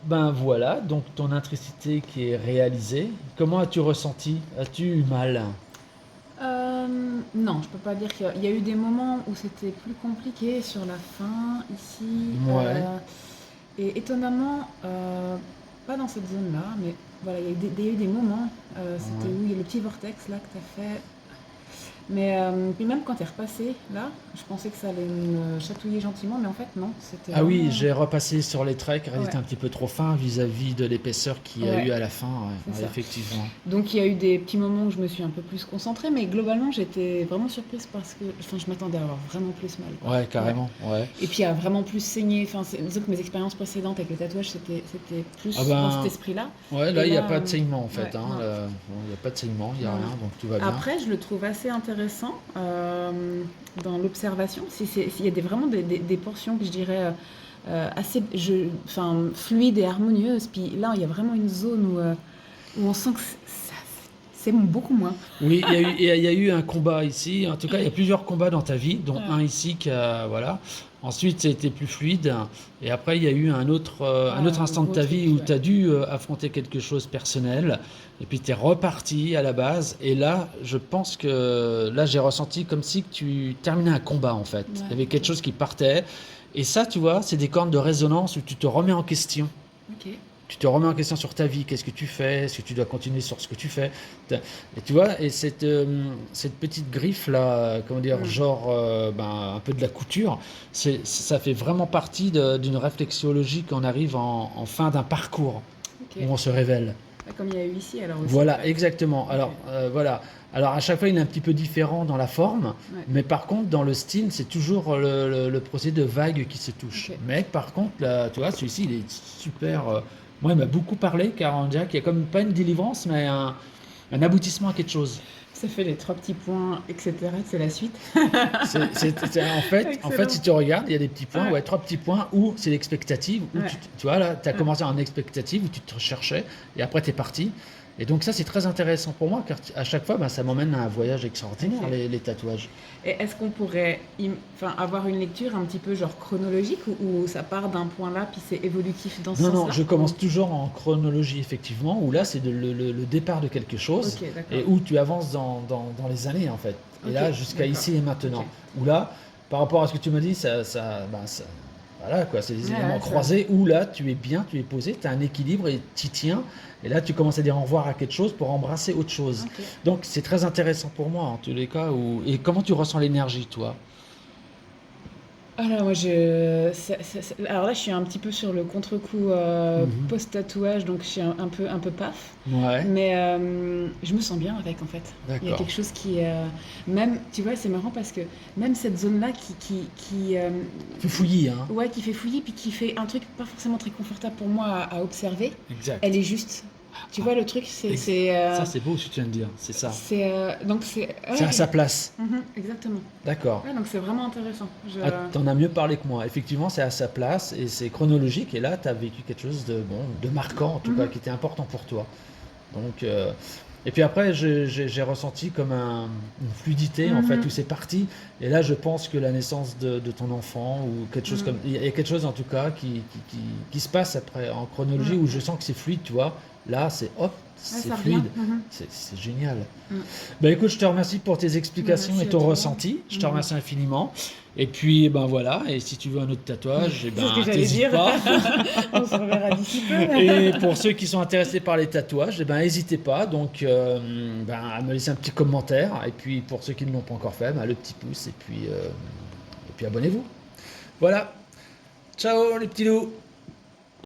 ben voilà, donc ton intricité qui est réalisée. Comment as-tu ressenti? As-tu eu mal? Non, je peux pas dire qu'il y a eu des moments où c'était plus compliqué sur la fin ici, Ouais, et étonnamment, pas dans cette zone-là, mais voilà, il y a eu des moments, c'était ouais. où il y a le petit vortex là que tu as fait. Mais puis même quand tu es repassé là, je pensais que ça allait me chatouiller gentiment, mais en fait non, c'était Ah oui, vraiment... j'ai repassé sur les treks, il était Ouais, un petit peu trop fin vis-à-vis de l'épaisseur qu'il y a ouais, eu à la fin, c'est ouais, ouais, ça. effectivement. Donc il y a eu des petits moments où je me suis un peu plus concentrée, mais globalement j'étais vraiment surprise parce que enfin, je m'attendais à avoir vraiment plus mal, quoi. Ouais, Ouais. carrément, ouais. Et puis à vraiment plus saigner. Enfin, disons que mes expériences précédentes avec le tatouage, c'était Ah plus dans cet ben, esprit-là. ouais, Et là, il n'y a là, pas de saignement en ouais, fait, hein, non, bon, il n'y a pas de saignement, il n'y a non, non. rien, donc tout va bien. Après, je le trouve assez intéressant dans l'observation. S'il y a vraiment des portions que je dirais assez enfin, fluides et harmonieuses, puis là, il y a vraiment une zone où on sent que c'est beaucoup moins. Oui, il y a eu un combat ici. En tout cas, il y a plusieurs combats dans ta vie, dont un ici qui a, voilà. Ensuite, ça a été plus fluide. Et après, il y a eu un autre Ah, instant de gros ta vie truc, où ouais. tu as dû affronter quelque chose personnel. Et puis, tu es reparti à la base. Et là, je pense que là, j'ai ressenti comme si que tu terminais un combat, en fait. Ouais, Il y avait ok. quelque chose qui partait. Et ça, tu vois, c'est des cordes de résonance où tu te remets en question. Ok. Tu te remets en question sur ta vie, qu'est-ce que tu fais, est-ce que tu dois continuer sur ce que tu fais. Et tu vois, et cette petite griffe là, comment dire, Hmm, genre ben, un peu de la couture, ça fait vraiment partie d'une réflexologie qu'on arrive en fin d'un parcours ok. où on se révèle. Bah, comme il y a eu ici, alors aussi, en Voilà, fait. exactement. Ok. Alors voilà. Alors à chaque fois, il est un petit peu différent dans la forme, Ouais. mais par contre, dans le style, c'est toujours le procédé de vague qui se touche. Ok. Mais par contre, là, tu vois, celui-ci, il est super. Moi, il m'a beaucoup parlé, car on dirait qu'il y a comme pas une délivrance, mais un aboutissement à quelque chose. Ça fait les trois petits points, etc. C'est la suite. En fait, Excellent. si tu regardes, il y a des petits points, Ouais. ouais, trois petits points où c'est l'expectative, où Ouais. tu vois, là, tu as Ouais. commencé en expectative, où tu te recherchais, et après, tu es parti. Et donc, ça, c'est très intéressant pour moi, car à chaque fois, ben, ça m'emmène à un voyage extraordinaire, Ok. les tatouages. Et est-ce qu'on pourrait enfin, avoir une lecture un petit peu genre chronologique où ça part d'un point là, puis c'est évolutif dans ce Non, non, sens-là je ou... commence toujours en chronologie, effectivement, où là, Ouais. c'est le départ de quelque chose, Ok, d'accord. et où tu avances dans les années, en fait. Et Ok, là, jusqu'à d'accord. ici et Ok. maintenant. Où là, par rapport à ce que tu m'as dit, voilà, quoi, c'est des Ouais, éléments ouais, ça. croisés, où là, tu es bien, tu es posé, tu as un équilibre et tu y tiens. Et là, tu commences à dire au revoir à quelque chose pour embrasser autre chose. Ok. Donc, c'est très intéressant pour moi, en tous les cas. Et comment tu ressens l'énergie, toi? Alors moi alors là je suis un petit peu sur le contre-coup Mhm. post-tatouage, donc je suis un peu paf, Ouais, mais je me sens bien avec, en fait. Il y a d'accord. quelque chose qui même, tu vois, c'est marrant parce que même cette zone-là Tu fouillis, hein? ouais, qui fait fouillis puis qui fait un truc pas forcément très confortable pour moi à observer, elle Exact. est juste. Tu Ah, vois le truc, ex- ça, c'est beau ce que tu viens de dire, c'est ça. donc c'est C'est à ouais, sa place. exactement. D'accord. Ouais, donc c'est vraiment intéressant. Ah, t'en as mieux parlé que moi. Effectivement, c'est à sa place et c'est chronologique. Et là, tu as vécu quelque chose de bon, de marquant en tout cas, Mhm. qui était important pour toi. Donc, et puis après, j'ai ressenti comme une fluidité en fait où Mhm. c'est parti. Et là, je pense que la naissance de ton enfant ou quelque chose comme, Mhm. il y a quelque chose en tout cas qui se passe après en chronologie Mhm. où je sens que c'est fluide, tu vois. Là, c'est hop, Ouais, c'est ça revient. fluide, Mhm. c'est génial. Mm. Ben écoute, je te remercie pour tes Bah, explications et merci à ton toi. ressenti. Je te Mhm. remercie infiniment. Et puis, ben voilà. Et si tu veux un autre tatouage, eh C'est ce que ben, j'allais t'hésites dire. pas. On se reverra d'ici peu. Et pour ceux qui sont intéressés par les tatouages, eh ben, n'hésitez pas. Donc, ben, à me laisser un petit commentaire. Et puis, pour ceux qui ne l'ont pas encore fait, ben, le petit pouce. Et puis abonnez-vous. Voilà. Ciao, les petits loups.